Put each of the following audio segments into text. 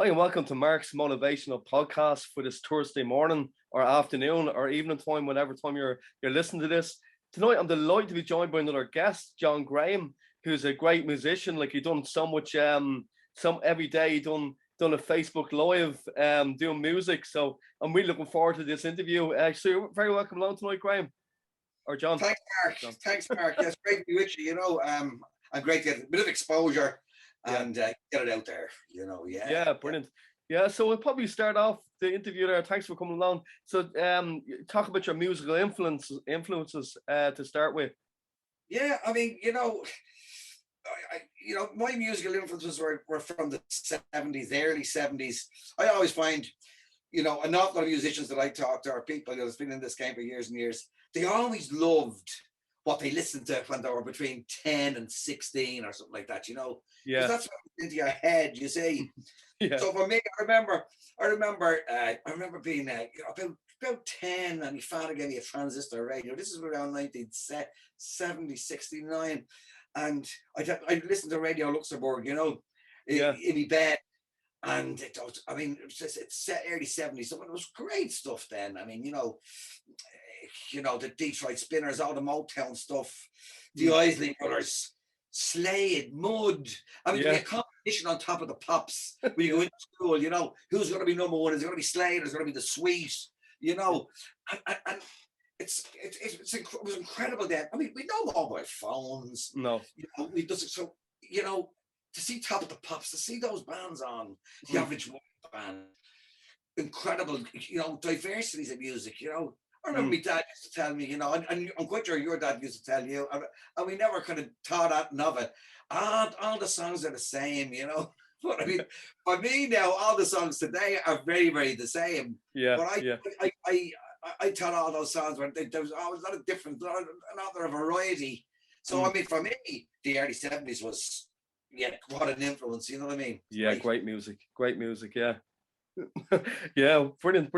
Hi and welcome to Mark's Motivational Podcast for this Thursday morning or afternoon or evening time, whatever time you're listening to this. Tonight I'm delighted to be joined by another guest, John Graham, who's a great musician. Like he done so much some every day he done a Facebook Live doing music. So I'm really looking forward to this interview. So you're very welcome along tonight, Graham. Or John. Thanks, Mark. John. Thanks, Mark. Yes, great to be with you. I'm great to get a bit of exposure and get it out there. Yeah, brilliant. Yeah, so we'll probably start off the interview there. Thanks for coming along. So, talk about your musical influences to start with. Yeah, I mean, my musical influences were from the 70s, the early 70s. I always find, an awful lot of musicians that I talk to, or people that's been in this game for years and years, they always loved what they listened to when they were between 10 and 16 or something like that, Yeah. Because that's what into your head, you see. Yeah. So for me, I remember being about 10, and my father gave me a transistor radio. This is around 1970, 69. And I listened to Radio Luxembourg, in my bed. And it's set early 70s. So it was great stuff then. I mean, the Detroit Spinners, all the Motown stuff, the Isley Brothers, Slade, Mud. I mean, there'd be a competition on top of the pops when you go into school, who's going to be number one? Is it going to be Slade? Is it going to be the Sweet? And it was incredible then. I mean, we no mobile phones. No. To see Top of the Pops, to see those bands on the Average White Band, incredible, diversities of music, I remember my dad used to tell me, and I'm quite sure your dad used to tell you, and we never kind of thought that of it. All the songs are the same, But I mean, for me now, all the songs today are very, very the same. Yeah. But I thought all those songs there was always a lot of different, another variety. So I mean, for me, the early 70s was what an influence, you know what I mean? Yeah, great music, yeah. Yeah, brilliant.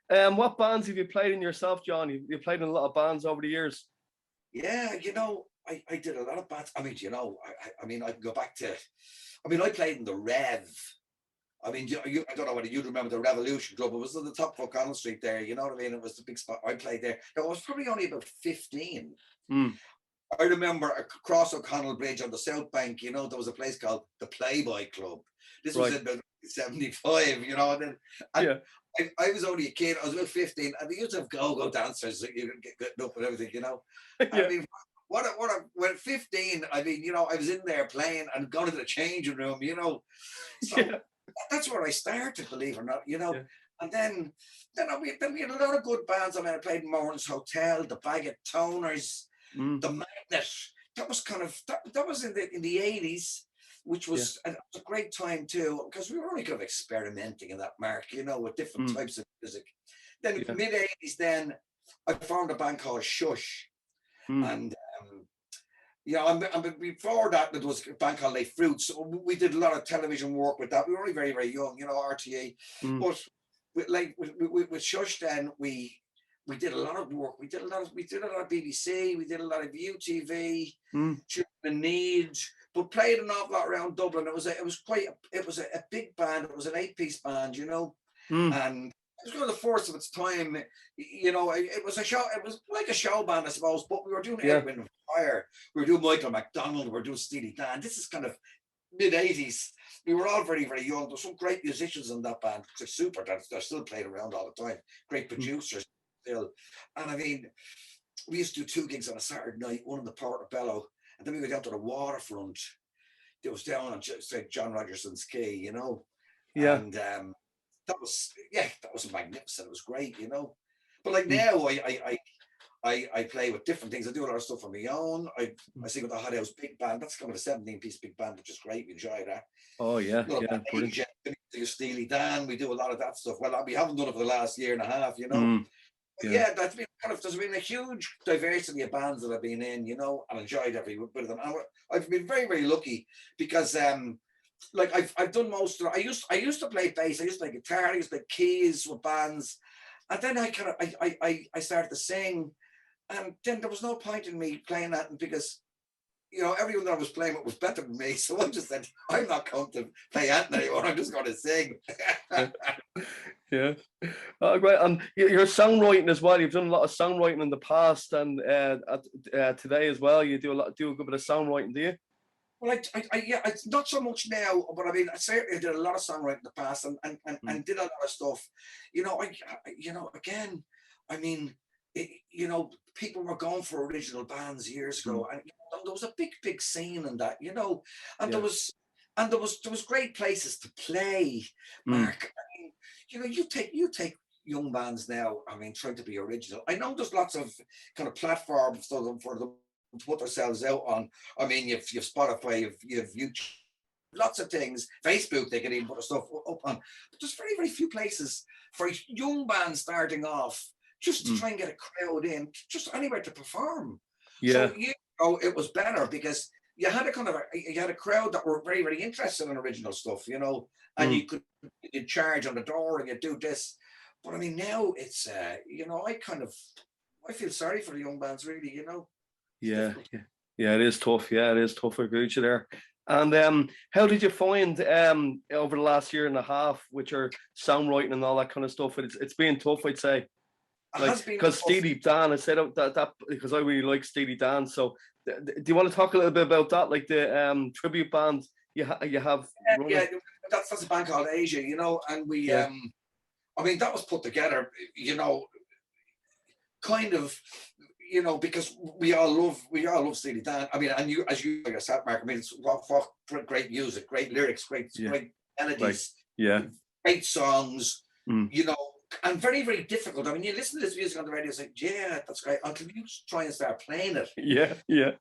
And what bands have you played in yourself, John? You played in a lot of bands over the years. Yeah, I did a lot of bands. I mean, I can go back to, I played in the Rev. I mean, I don't know whether you remember the Revolution Club. It was on the top of O'Connell Street there, you know what I mean? It was the big spot. I played there. I was probably only about 15. I remember across O'Connell Bridge on the South Bank, there was a place called the Playboy Club. This was in about 75, and then I was only a kid. I was about 15, and they used to have go-go dancers that you could get up and everything, I mean, when 15, I mean, I was in there playing and going to the changing room, So that's where I started, believe it or not, And then we had a lot of good bands. I mean, I played in Moran's Hotel, the Bag of Toners, the Magnet. That was kind of that was in the 80s, which was a great time too, because we were only kind of experimenting in that mark, with different types of music. Then in the mid 80s, then I formed a band called Shush, and before that, there was a band called Les Fruits. So we did a lot of television work with that. We were only very, very young, RTA. But with Shush, then we did a lot of work. We did a lot of BBC. We did a lot of UTV, Children in Need, but played an awful lot around Dublin. It was a big band. It was an 8-piece band, and it was kind of the first of its time. It was a show. It was like a show band, I suppose. But we were doing Earth, Wind and Fire. We were doing Michael McDonald. We were doing Steely Dan. This is kind of mid 80s. We were all very, very young. There's some great musicians in that band. They're super. They're still playing around all the time. Great producers still. And I mean, we used to do 2 gigs on a Saturday night, one in the Portobello, and then we went down to the waterfront. It was down on John Rogerson's Quay, And that was magnificent. It was great, But like now, I play with different things. I do a lot of stuff on my own. I sing with the Hot House Big Band. That's kind of a 17-piece big band, which is great. We enjoy that. Oh yeah, Steely Dan. We do a lot of that stuff. Well, we haven't done it for the last year and a half, That's been there's been a huge diversity of bands that I've been in, and enjoyed every bit of them. And I've been very, very lucky because I've done most of it. I used to play bass, I used to play guitar, I used to play keys with bands, and then I started to sing, and then there was no point in me playing that because everyone that I was playing with was better than me. So I just said, I'm not going to play anything anymore. I'm just going to sing. Yeah. Oh, great. And you're songwriting as well. You've done a lot of songwriting in the past, and today as well. You do a good bit of songwriting, do you? Well, yeah, it's not so much now, but I mean, I certainly did a lot of songwriting in the past, and did a lot of stuff. Again, I mean, people were going for original bands years ago, and there was a big scene in that, and there was great places to play, Mark. I mean, you take young bands now. I mean, trying to be original. I know there's lots of kind of platforms for them to put themselves out on. I mean, you've Spotify, you've YouTube, lots of things. Facebook, they can even put stuff up on. But there's very, very few places for young bands starting off just to try and get a crowd in, just anywhere to perform. Yeah. So it was better because you had a crowd that were very, very interested in original stuff, and you could charge on the door and you do this. But I mean, now it's I feel sorry for the young bands, really, Yeah, it is tough. Yeah, it is tough. I agree with you there. And how did you find over the last year and a half with your songwriting and all that kind of stuff? It's been tough, I'd say. Like, because Steely Dan, I said that because I really like Steely Dan. So, do you want to talk a little bit about that, like the tribute band you have? Yeah, that's a band called Asia, and we I mean, that was put together, kind of, because we all love Steely Dan. I mean, and as you like I said, Mark, I mean, it's what great music, great lyrics, great melodies, great songs, and very, very difficult. I mean, you listen to this music on the radio, it's like, yeah, that's great, until you try and start playing it. Yeah.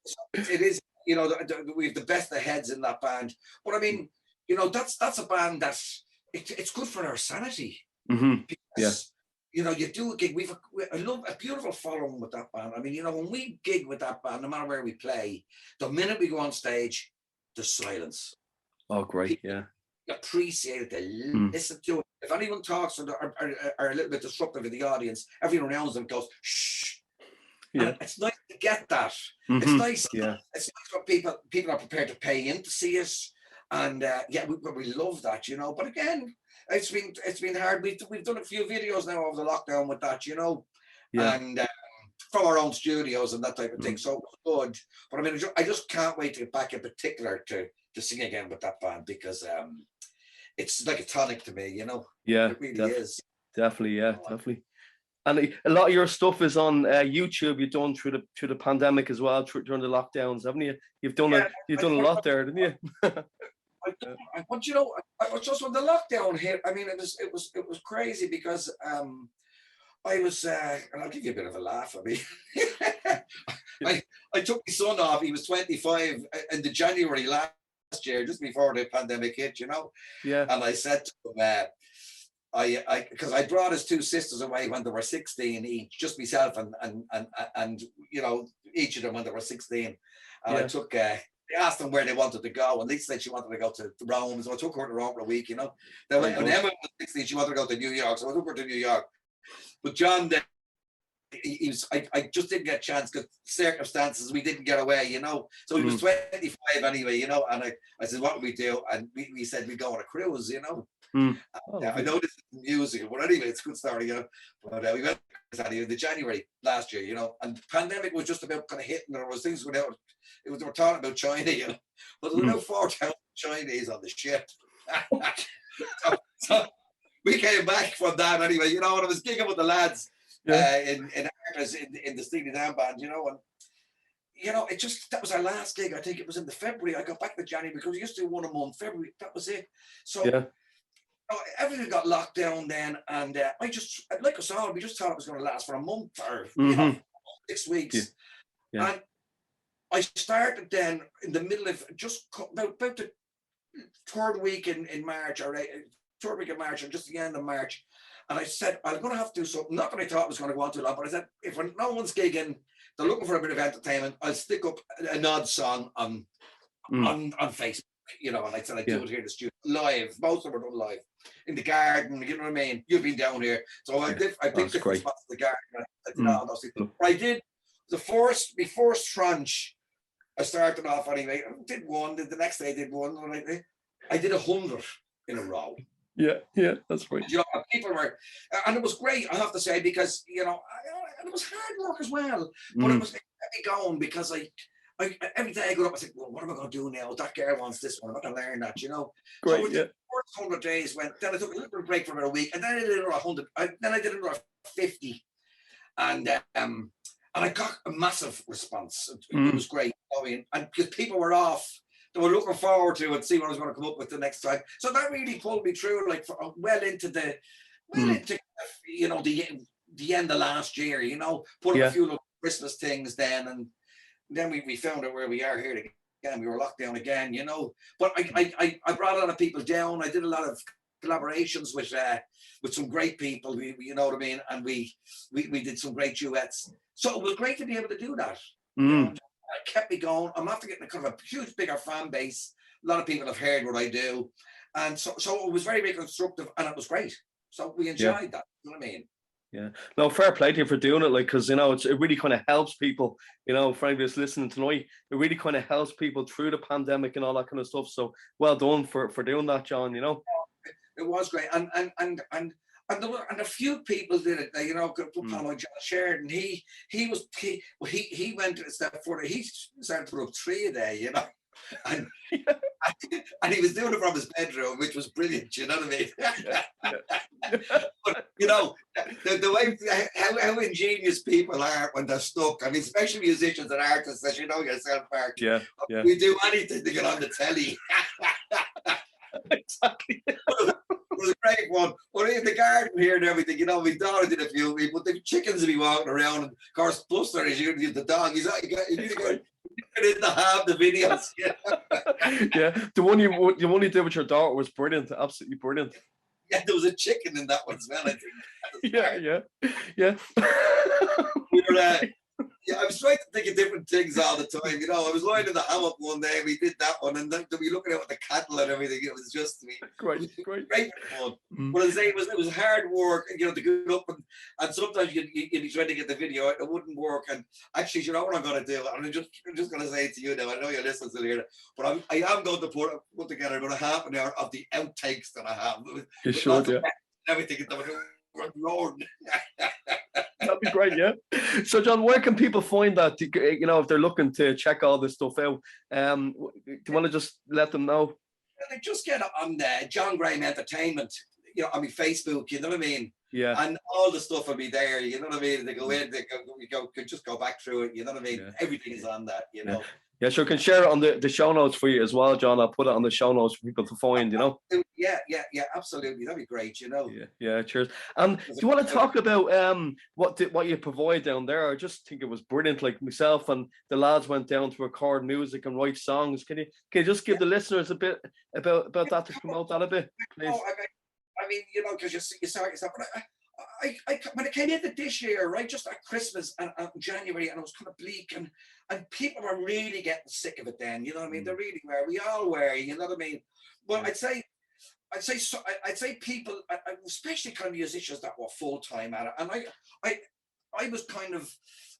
So it is, we have the best of heads in that band. But I mean, that's a band that's it's good for our sanity. Because, you do a gig. I love a beautiful following with that band. I mean, when we gig with that band, no matter where we play, the minute we go on stage, there's silence. Oh, great! People appreciate it. They listen to it. If anyone talks or are a little bit disruptive in the audience, everyone around them goes shh. Yeah, and it's nice to get that. It's nice. Yeah, it's nice when people are prepared to pay in to see us, and we love that, But again, it's been hard. We've done a few videos now over the lockdown with that, and from our own studios and that type of thing. So it was good. But I mean, I just can't wait to get back in particular to sing again with that band because it's like a tonic to me, Yeah, it really is. Definitely, definitely. And a lot of your stuff is on YouTube. You've done through the pandemic as well, during the lockdowns, haven't you? You've done a lot there, didn't you? But I was just when the lockdown hit. I mean, it was crazy because I was, and I'll give you a bit of a laugh. I mean, I took my son off. He was 25 in the January last year, just before the pandemic hit, Yeah. And I said to him, because I brought his two sisters away when they were 16 each, just myself and each of them when they were 16. And I took. They asked them where they wanted to go, and Lisa said she wanted to go to Rome, so I took her to Rome for a week. They went, and Emma was 16, she wanted to go to New York, so I took her to New York. But John, I just didn't get a chance because circumstances, we didn't get away, So he was 25 anyway, and I said, what would we do? And we said we'd go on a cruise, I know this is music, but anyway, it's a good story, But we went in the January last year, and the pandemic was just about kind of hitting. There was things without. They were talking about China, but there were about 4,000 Chinese on the ship. so we came back from that anyway, and I was gigging with the lads in the Steely Dan band, and that was our last gig. I think it was in the February. I got back to January because we used to do one a month. February, that was it. So everything got locked down then, and I just, like us all, we just thought it was going to last for a month or 6 weeks. Yeah. And I started then in the middle of just about the third week in March, or third week of March, or just the end of March. And I said, I'm going to have to do something. Not that I thought it was going to go on too long, but I said, if no one's gigging, they're looking for a bit of entertainment, I'll stick up an odd song on Facebook, and I said I'd do it here in the studio, live. Most of them are done live. In the garden, you know what I mean? You've been down here. So I picked different spots in the garden. I did all those things. I did the first tranche I started off anyway. I did one. The next day I did one. And I did 100 in a row. Yeah, that's right. You know, people were, and it was great, I have to say, because, you know, and it was hard work as well, but it was kept me going because I every day I got up, I said, well, what am I going to do now? That girl wants this one. I'm going to learn that, you know. Great, so the first 100 days went, then I took a little bit of break for about a week, and then I did another 100, then I did another 50, and I got a massive response. It was great. I mean, and because people were off, they were looking forward to it, see what I was going to come up with the next time. So that really pulled me through, like well into you know, the end of last year. You know, put up a few little Christmas things then, and then we found out where we are here again. We were locked down again, you know. But I brought a lot of people down. I did a lot of collaborations with some great people. You know what I mean, and we did some great duets. So it was great to be able to do that. You know, it kept me going. I'm after getting a kind of a huge, bigger fan base. A lot of people have heard what I do, and so it was very, very constructive, and it was great. So we enjoyed that. You know what I mean? Yeah, no, fair play to you for doing it, like, because, you know, it really kind of helps people, you know, frankly, just listening tonight, it really kind of helps people through the pandemic and all that kind of stuff. So well done for doing that, John, you know. It was great, and a few people did it, you know, like John Sheridan, he went a step further. He started to put up 3 a day, you know, and and he was doing it from his bedroom, which was brilliant. You know what I mean? But you know, the way how ingenious people are when they're stuck. I mean, especially musicians and artists, as you know yourself, Mark. Yeah. We do anything to get on the telly. Exactly. It was a great one. But in the garden here and everything, you know, my daughter did a few, but the chickens will be walking around, and of course, Buster is usually the dog. You need to go in to have the videos. Yeah, the one you did with your daughter was brilliant, absolutely brilliant. Yeah, there was a chicken in that one as well, I think. Yeah. We were, I was trying to think of different things all the time. You know, I was lying in the hammock one day, we did that one, and then we looking out at the cattle and everything. It was just great fun. But as I say, it was hard work, you know, to get up and sometimes you'd be trying to get the video out, it wouldn't work. And actually, you know what I'm going to do? I'm just going to say it to you now. I know you're listening to it, but I am going to put together about a half an hour of the outtakes that I have. You should, yeah. Everything. Lord. That'd be great, yeah. So, John, where can people find that? You know, if they're looking to check all this stuff out, do you want to just let them know? They just get on John Graham Entertainment, you know, on my Facebook. You know what I mean? Yeah. And all the stuff will be there. You know what I mean? They go in, could just go back through it. You know what I mean? Yeah. Everything is on that. You know. Yeah, sure. Can share it on the show notes for you as well, John. I'll put it on the show notes for people to find, you know. Yeah, absolutely. That'd be great, you know. Yeah, cheers. Do you want to talk about what you provide down there? I just think it was brilliant. Like myself and the lads went down to record music and write songs. Can you just give the listeners a bit about that, to promote that a bit, please? I mean, you know, because you saw yourself, but I when it came into this year, right, just at Christmas and January, and it was kind of bleak, and people were really getting sick of it then, you know what I mean? They really were. We all were, you know what I mean? But I'd say people, especially kind of musicians that were full time at it, and I was kind of,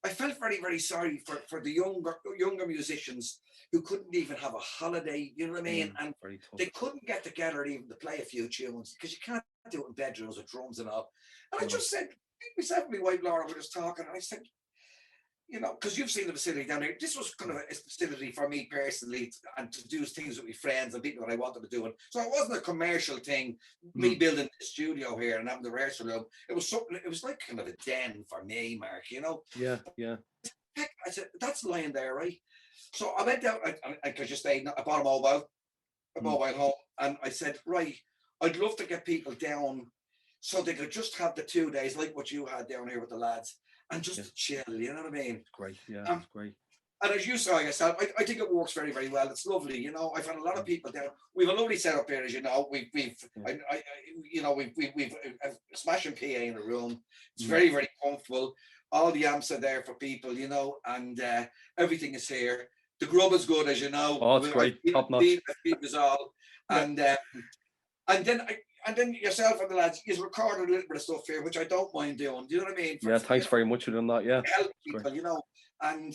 I felt very, very sorry for the younger musicians who couldn't even have a holiday, you know what I mean? And they couldn't get together even to play a few tunes, because you can't do it in bedrooms with drums and all. And I just said, myself and my wife Laura were just talking, and I said, you know, because you've seen the facility down here, this was kind of a facility for me personally, and to do things with my friends and people that I wanted to do. And so it wasn't a commercial thing, me building the studio here and having the rehearsal room. It was something, it was like kind of a den for me, Mark, you know? Yeah. I said, that's lying there, right? So I went out, I could just say, I bought a mobile home, and I said, right, I'd love to get people down so they could just have the 2 days like what you had down here with the lads, and just chill, you know what I mean? Great, yeah, it's great. And as you saw yourself, I think it works very, very well. It's lovely, you know. I've had a lot of people down. We've a lovely setup here, as you know. We've a smashing PA in the room. It's very, very comfortable. All the amps are there for people, you know, and everything is here. The grub is good, as you know. Oh, it's great, top notch. Is all, and then yourself and the lads, you recorded a little bit of stuff here, which I don't mind doing. Do you know what I mean? Thanks very much for doing that. Yeah, help people, you know, and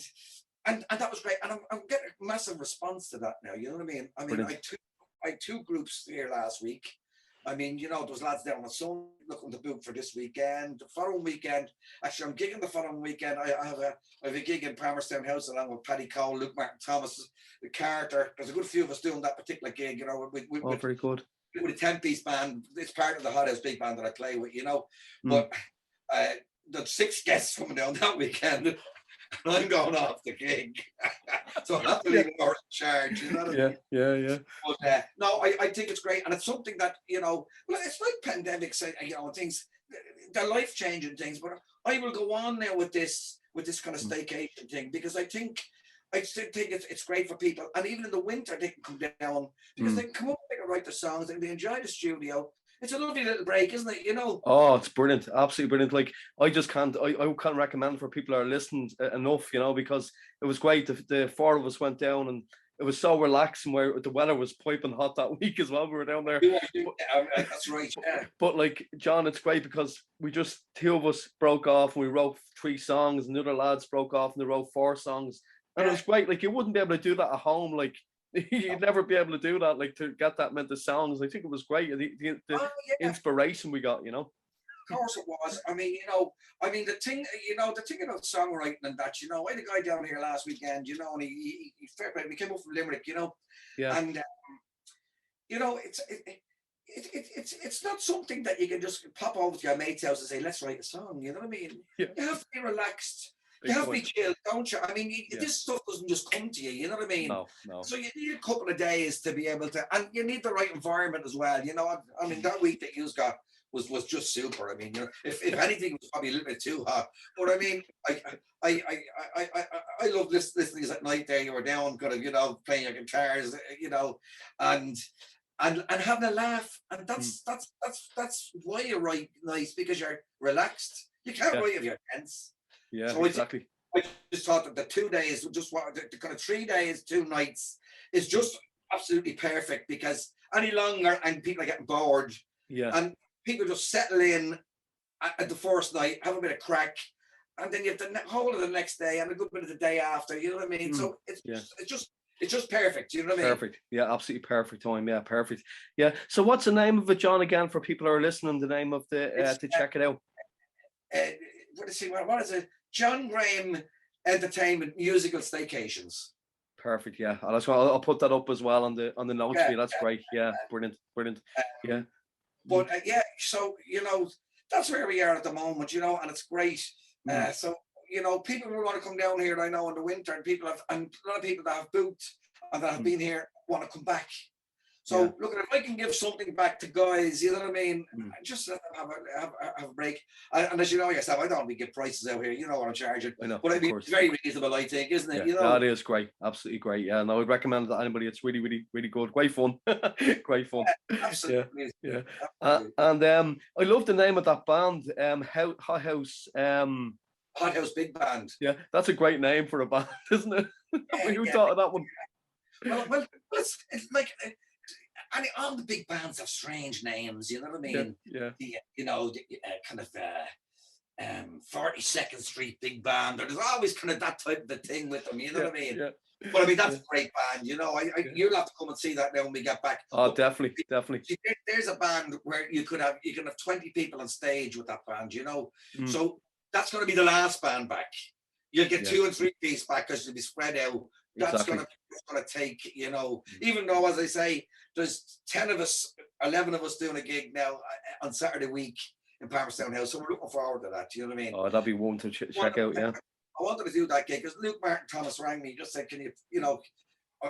and that was great. And I'm getting a massive response to that now. You know what I mean? I mean, I had two groups here last week. I mean, you know, there was lads down on Sunday looking to book for this weekend. The following weekend, actually, I'm gigging the following weekend. I have a gig in Palmerstown House along with Paddy Cole, Luke Martin Thomas, the Carter. There's a good few of us doing that particular gig, you know, with very good. With a 10-piece band. It's part of the Hot House Big Band that I play with, you know. But the 6 guests coming down that weekend, and I'm going off the gig. So I have to leave more in charge, you know what I mean? Yeah. But no, I think it's great. And it's something that, you know, well, it's like pandemics, you know, things, they're life-changing things. But I will go on now with this kind of staycation thing, because I still think it's great for people. And even in the winter, they can come down, because they can come up, they can write the songs, and they enjoy the studio. It's a lovely little break, isn't it? You know? Oh, it's brilliant. Absolutely brilliant. Like, I can't recommend for people who are listening enough, you know, because it was great. The 4 of us went down, and it was so relaxing, where the weather was piping hot that week as well. We were down there. That's right. Yeah. But like, John, it's great because we just, 2 of us broke off and we wrote 3 songs, and the other lads broke off and they wrote 4 songs. And it was great. Like, you wouldn't be able to do that at home. Like, you'd never be able to do that, like, to get that many songs. I think it was great. The inspiration we got, you know. Of course it was. I mean, you know, the thing about songwriting and that, you know, I had a guy down here last weekend, you know, and he we came up from Limerick, you know, and you know, it's not something that you can just pop over to your mate's house and say, let's write a song. You know what I mean? You have to be relaxed. You have to be chilled, don't you? I mean, this stuff doesn't just come to you. You know what I mean? No. So you need a couple of days to be able to, and you need the right environment as well. You know, I mean, that week that you got was just super. I mean, you know, if anything, it was probably a little bit too hot. But I mean, I love listening at night. There, you were down, kind of, you know, playing your guitars, you know, and having a laugh. And that's why you write nice, because you're relaxed. You can't write if you're tense. Yeah, so exactly. I just thought that the 2 days, just what the kind of 3 days, 2 nights is just absolutely perfect, because any longer and people are getting bored. Yeah. And people just settle in at the first night, have a bit of crack, and then you have the whole of the next day and a good bit of the day after. You know what I mean? So it's just perfect. You know what I mean? Perfect. Yeah, absolutely perfect time. Yeah, perfect. Yeah. So what's the name of it, John, again, for people who are listening? The name of the to check it out. What is it? John Graham Entertainment Musical Staycations. Perfect. Yeah, I'll put that up as well on the notes for you. That's great. Yeah, brilliant. Yeah. But so you know, that's where we are at the moment. You know, and it's great. So you know, people will want to come down here. I know in the winter, and a lot of people that have booked and that have been here want to come back. So look, if I can give something back to guys, you know what I mean, just let them have a break. And as you know yourself, I don't want to give prices out here. You know what I'm charging. I know, but I mean, it's very reasonable, I think, isn't it? Yeah, you know, that is great, absolutely great. Yeah, and I would recommend it to anybody. It's really, really, really good. Great fun, great fun. Absolutely. Yeah. And I love the name of that band. Hot House. Hot House Big Band. Yeah, that's a great name for a band, isn't it? Who thought of that one? Well, it's like. And all the big bands have strange names, you know what I mean? Yeah. You know, kind of 42nd Street Big Band. There's always kind of that type of a thing with them, you know what I mean? Yeah. But I mean, that's a great band, you know. You'll have to come and see that now when we get back. Oh, definitely. See, there's a band where you can have 20 people on stage with that band, you know. So that's going to be the last band back. You'll get 2 and 3 piece back because you'll be spread out. That's going to take, you know, even though, as I say, there's 10 of us, 11 of us doing a gig now on Saturday week in Palmerstown House. So we're looking forward to that. You know what I mean? Oh, that'd be one to check out, yeah. I wanted to do that gig because Luke Martin Thomas rang me, just said, can you know,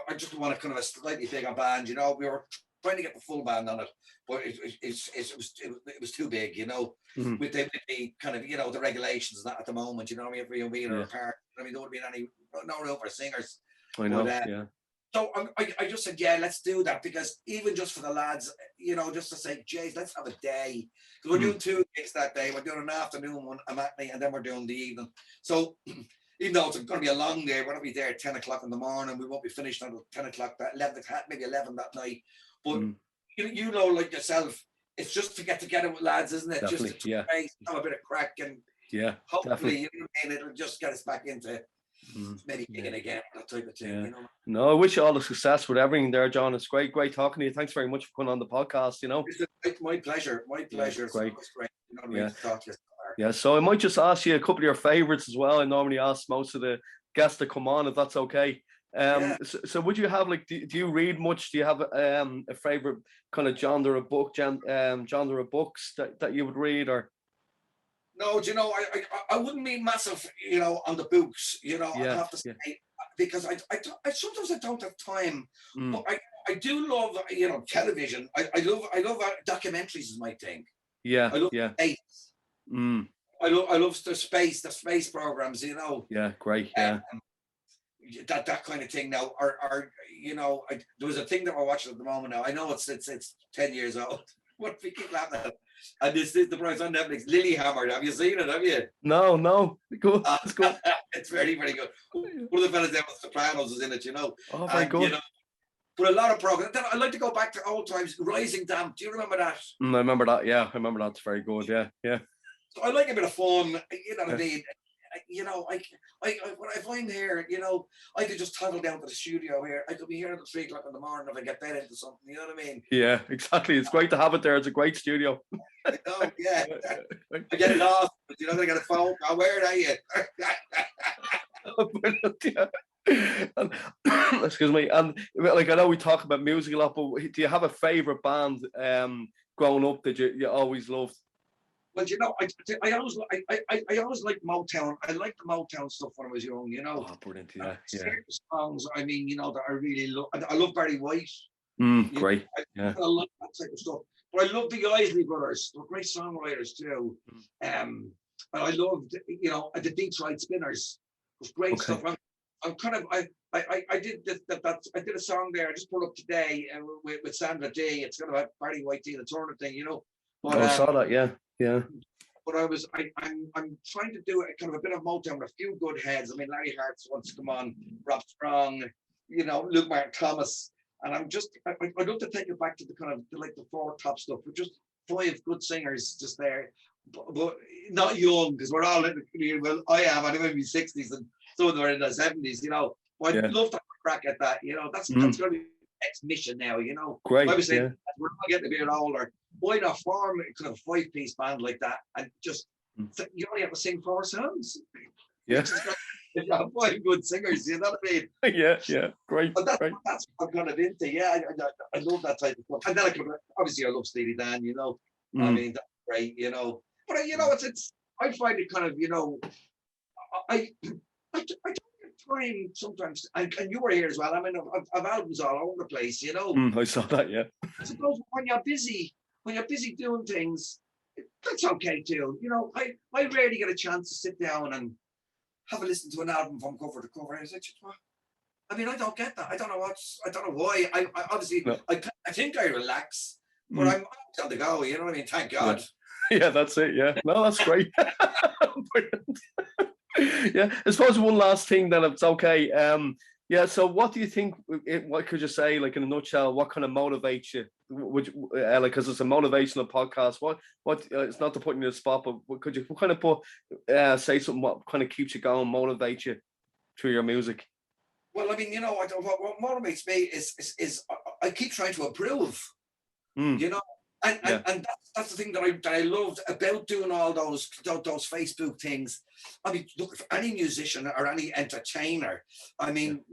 I just want a kind of a slightly bigger band, you know. We were trying to get the full band on it, but it was too big, you know, with the kind of, you know, the regulations that at the moment, you know, every week or apart. I mean, there would have been no room for singers. I know, yeah. So I just said, yeah, let's do that, because even just for the lads, you know, just to say, Jays, let's have a day. Because we're doing 2 gigs that day. We're doing an afternoon one, a matinee, and then we're doing the evening. So even though it's going to be a long day, we're going to be there at 10 o'clock in the morning. We won't be finished until 10 o'clock, 11 o'clock, maybe 11 that night. But you know, like yourself, it's just to get together with lads, isn't it? Definitely, just to have a bit of crack, and hopefully, you know what I mean, it'll just get us back into maybe kicking again, that type of thing, you know. No, I wish you all the success with everything there, John. It's great talking to you. Thanks very much for coming on the podcast, you know. It's my pleasure. Yeah, great. It's great. You know what I mean, to talk to you. Yeah, so I might just ask you a couple of your favorites as well. I normally ask most of the guests that come on, if that's okay. So would you have, like, do you read much? Do you have a favorite kind of genre of books that you would read, or? No, do you know, I wouldn't be massive, you know, on the books, you know, I'd have to say, because I sometimes I don't have time, but I do love, you know, television. I love documentaries is my thing. Yeah, I love space. I love the space programs, you know. Yeah, great. Yeah. That kind of thing now, or you know, there was a thing that we're watching at the moment now. I know it's 10 years old. What we keep laughing at. And this is the price on Netflix, Lilyhammer. Have you seen it? Have you? No. Good. It's good. It's very, very good. One of the fellas there with Sopranos is in it, you know. Oh, very good. You know, but a lot of programs. Then I like to go back to old times. Rising Damp. Do you remember that? I remember that. Yeah, I remember that. It's very good. Yeah. So I like a bit of fun. You know what I mean? You know, if I'm here, you know, I could just tunnel down to the studio here. I could be here at 3 o'clock in the morning if I get that into something. You know what I mean? Yeah, exactly. It's great to have it there. It's a great studio. Oh yeah, I get it off, but you know, I got a phone. Where are you? And, excuse me. And like, I know we talk about music a lot, but do you have a favorite band growing up that you always loved? Well, you know, I always liked Motown. I liked the Motown stuff when I was young, you know. Oh, brilliant, certain songs, I mean, you know, that I really love. I love Barry White. Great. I love that type of stuff. But I love the Isley Brothers. They're great songwriters too. And I loved, you know, the Detroit Spinners. It was great stuff. I'm kind of I did I did a song there. I just put up today with Sandra Day. It's kind of a Barry White Tina Turner thing, you know. But, I saw that, yeah. But I'm trying to do kind of a bit of Motown with a few good heads. I mean, Larry Hart's wants to come on, Rob Strong, you know, Luke Mark Thomas, and I'd love to take it back to the kind of like the 4 top stuff, with just 5 good singers just there, but not young, because we're all well, I am. I'm in my 60s, and some of them are in their 70s, you know. But I'd love to crack at that, you know. That's going to be the next mission now, you know. Great. I was saying we're all getting a bit older. Why not form kind of a 5-piece band like that, and just you only have to sing 4 songs? Yeah. You have 5 good singers, you know what I mean? Yeah, great. But that's what I'm kind of into. Yeah, I love that type of stuff. And then obviously I love Steely Dan, you know. I mean, that's great, you know. But you know, it's I find it kind of, you know, I don't get time sometimes, and you were here as well. I mean, I've albums all over the place, you know. I saw that, yeah. I suppose when you're busy doing things, that's okay too. You know, I rarely get a chance to sit down and have a listen to an album from cover to cover. I mean, I don't get that. I don't know why. I obviously, no. I think I relax, but I'm on the go. You know what I mean? Thank God. Yeah, that's it. Yeah, no, that's great. Yeah, I suppose one last thing that it's okay. Yeah, so what do you think? What could you say, like in a nutshell? What kind of motivates you? Would you, like, because it's a motivational podcast. What? It's not to put you in the spot, but what kind of say something? What kind of keeps you going, motivates you through your music? Well, I mean, you know, what motivates me is I keep trying to improve. You know, and that's the thing that I loved about doing all those Facebook things. I mean, look, for any musician or any entertainer, I mean,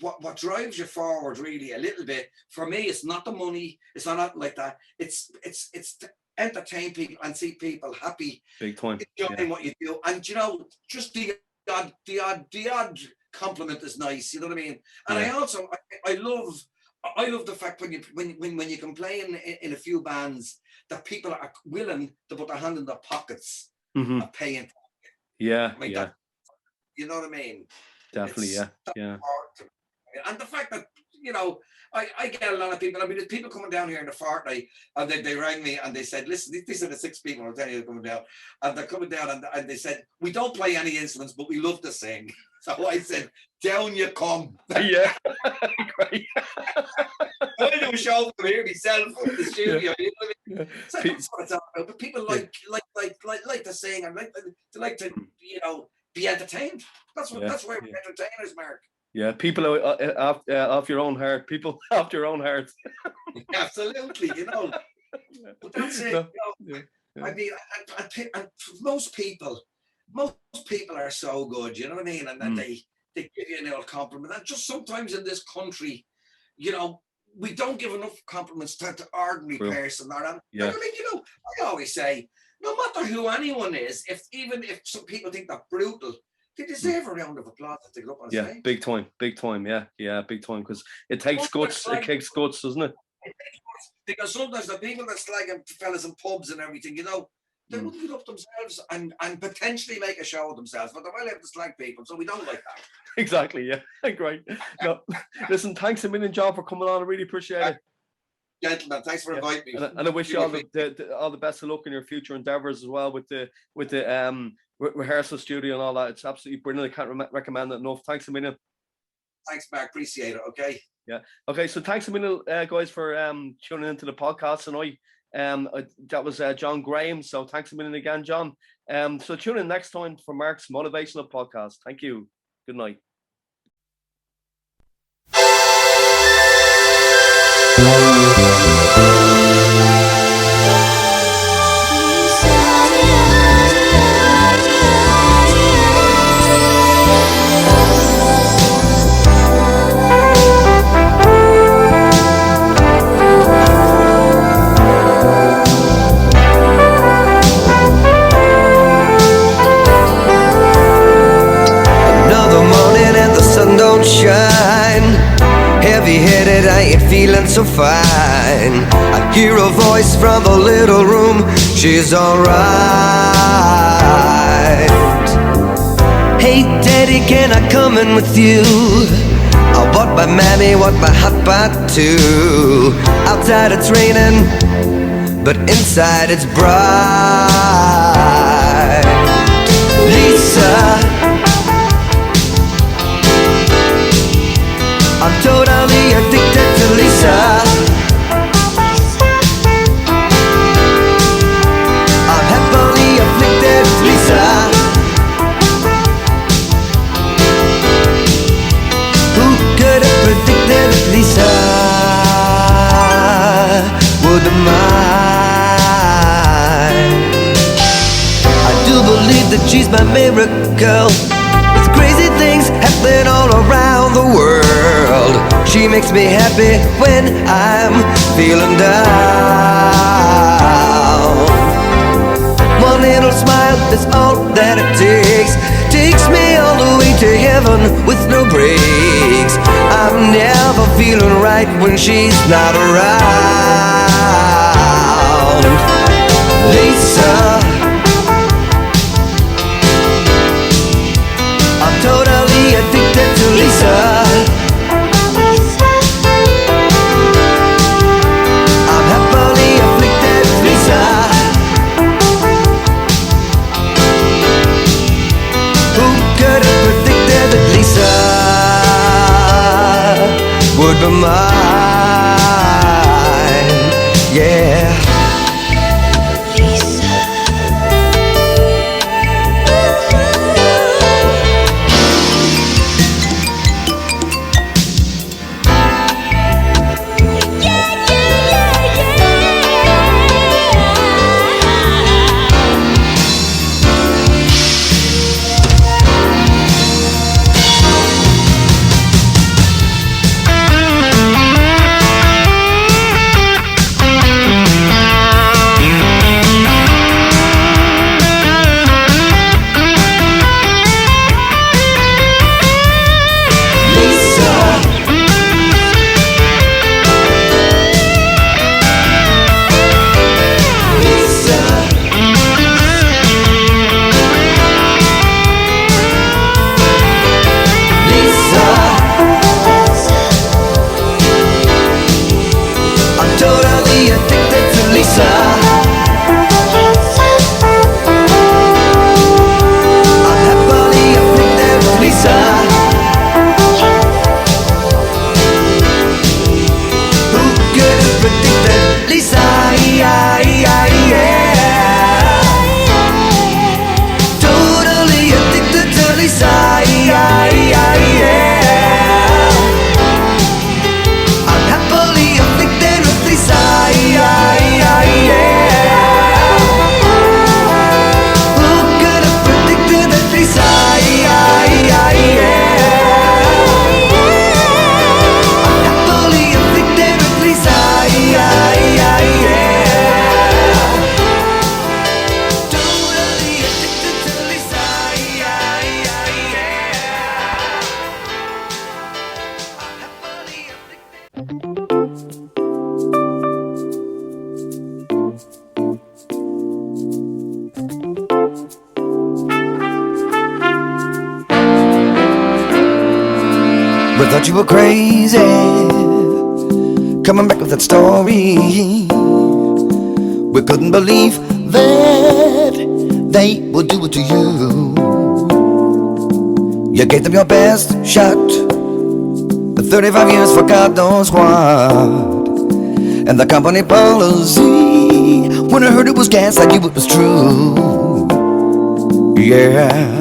what drives you forward really a little bit, for me, it's not the money, it's not like that. It's to entertain people and see people happy, big time, enjoying what you do, and you know, just the odd compliment is nice. You know what I mean? And I also I love the fact when you can play in a few bands that people are willing to put their hand in their pockets and pay into it. Yeah, I mean, you know what I mean? Definitely, yeah. And the fact that, you know, I get a lot of people. I mean, there's people coming down here in the fortnight, and they rang me and they said, listen, these are the 6 people I'm telling you coming down, and they're coming down and they said, we don't play any instruments, but we love to sing. So I said, down you come. Yeah, great. I do a show from here myself from the studio. You know what I mean? So that's what it's all about. But people like to sing and like to, you know, be entertained. That's why Yeah. we're entertainers, Mark. Yeah, people off your own heart. People after your own heart. Absolutely, you know. But that's it. No. You know, Yeah. I mean, and most people are so good. You know what I mean? And then they give you an old compliment. And just sometimes in this country, you know, we don't give enough compliments to the ordinary person. Yeah. I mean, you know, I always say, no matter who anyone is, even if some people think they're brutal, they deserve a round of applause if they go up on stage. Yeah, big time, big time. Yeah, big time. Because it takes guts. It takes guts, doesn't it? Because sometimes the people that slagging fellas in pubs and everything, you know, they wouldn't get up themselves and potentially make a show of themselves, but they're well able to slag people, so we don't like that. Exactly. Yeah, great. No, listen, thanks a million, John, for coming on. I really appreciate it. Gentlemen, thanks for inviting me. And I wish you all the best of luck in your future endeavors as well with the rehearsal studio and all that. It's absolutely brilliant. I can't recommend it enough. Thanks a million. Thanks, Mark. Appreciate it. Okay. Yeah. Okay. So thanks a million, guys, for tuning into the podcast tonight. That was John Graham. So thanks a million again, John. So tune in next time for Mark's motivational podcast. Thank you. Good night. Heavy-headed, I ain't feeling so fine. I hear a voice from the little room. She's alright. Hey daddy, can I come in with you? I want my mammy, want my hot pot too. Outside it's raining, but inside it's bright. Lisa, I'm totally addicted to Lisa. I'm happily afflicted with Lisa. Who could have predicted that Lisa would be mine? I do believe that she's my miracle. With crazy things happening all around the world, she makes me happy when I'm feeling down. One little smile is all that it takes. Takes me all the way to heaven with no breaks. I'm never feeling right when she's not around. Lisa, I'm totally addicted to Lisa. I'm happily afflicted with Lisa. Who could have predicted that Lisa would be mine? We thought you were crazy, coming back with that story. We couldn't believe that they would do it to you. You gave them your best shot, 35 years for God knows what. And the company policy, when I heard it was gas, I knew it was true. Yeah.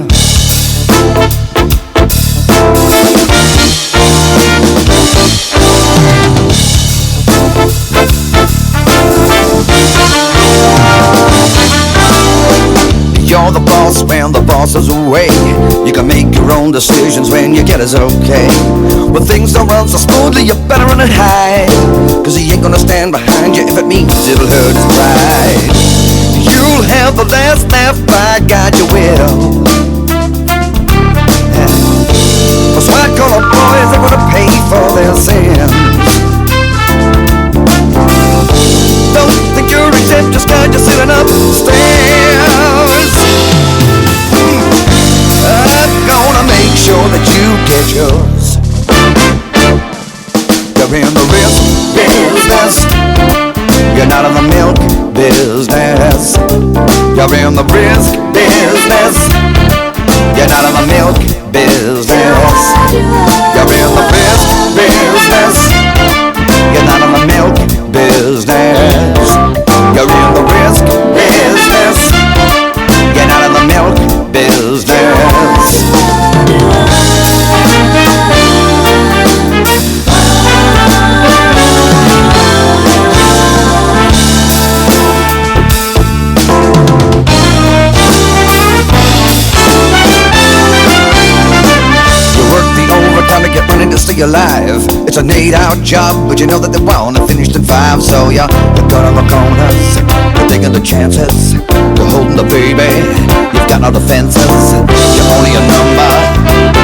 You're the boss when the boss is away. You can make your own decisions when you get his okay. When things don't run so smoothly, you better run it high, 'cause he ain't gonna stand behind you if it means it'll hurt his pride. You'll have the last laugh, by God you will. Those white collar boys are gonna pay for their sins. Don't think you're exempt just 'cause you're sitting upstairs. I'm gonna make sure that you get yours. You're in the risk business, you're not in the milk business. You're in the risk business, you're not in the milk business. You're in the risk business, you're not in the milk business. You're in the risk business, you're not in the milk business. Time to get money to stay alive. It's an 8-hour job, but you know that they want it finished in 5. So you're cutting the corners, you're taking the chances, you're holding the baby, you've got no defenses. You're only a number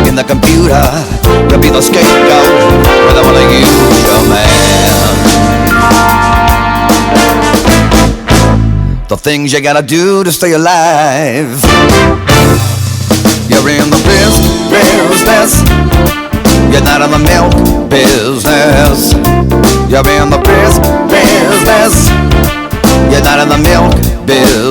in the computer, you'll be the scapegoat when they wanna use your man. The things you gotta do to stay alive. You're in the business, you're not in the milk business. You're in the business, you're not in the milk business.